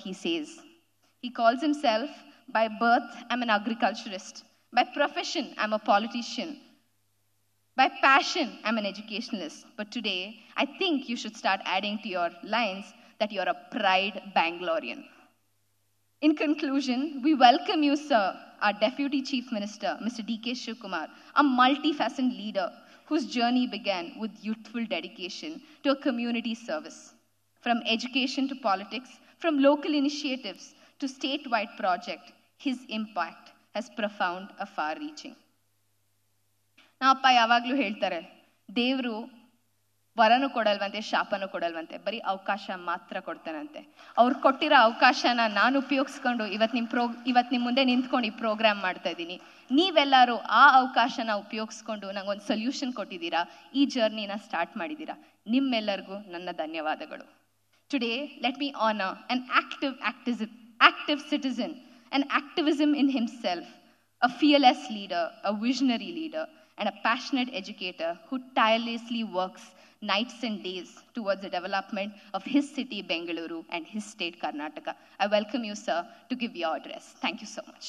he says. He calls himself, by birth, I'm an agriculturist. By profession, I'm a politician. By passion, I'm an educationalist. But today, I think you should start adding to your lines that you're a pride Bangalorean. In conclusion, we welcome you, sir, our Deputy Chief Minister, Mr. D.K. Shivkumar, a multifaceted leader whose journey began with youthful dedication to a community service. From education to politics, from local initiatives to statewide project, his impact has profound and far-reaching. ನಮ್ಮಪ್ಪ ಯಾವಾಗಲೂ ಹೇಳ್ತಾರೆ, ದೇವರು ವರನು ಕೊಡಲ್ವಂತೆ, ಶಾಪನು ಕೊಡಲ್ವಂತೆ, ಬರೀ ಅವಕಾಶ ಮಾತ್ರ ಕೊಡ್ತಾನಂತೆ. ಅವ್ರು ಕೊಟ್ಟಿರೋ ಅವಕಾಶನ ನಾನು ಉಪಯೋಗಿಸ್ಕೊಂಡು ಇವತ್ತು ನಿಮ್ಮ ಮುಂದೆ ನಿಂತ್ಕೊಂಡು ಈ ಪ್ರೋಗ್ರಾಮ್ ಮಾಡ್ತಾ ಇದ್ದೀನಿ. ನೀವೆಲ್ಲರೂ ಆ ಅವಕಾಶನ ಉಪಯೋಗಿಸ್ಕೊಂಡು ನಂಗೊಂದು ಸೊಲ್ಯೂಷನ್ ಕೊಟ್ಟಿದ್ದೀರಾ, ಈ ಜರ್ನಿನ ಸ್ಟಾರ್ಟ್ ಮಾಡಿದ್ದೀರಾ. ನಿಮ್ಮೆಲ್ಲರಿಗೂ ನನ್ನ ಧನ್ಯವಾದಗಳು. Today, let me honor an active citizen, an activism in himself, a fearless leader, a visionary leader, and a passionate educator who tirelessly works nights and days towards the development of his city, Bengaluru, and his state, Karnataka. I welcome you, sir, to give your address. Thank you so much.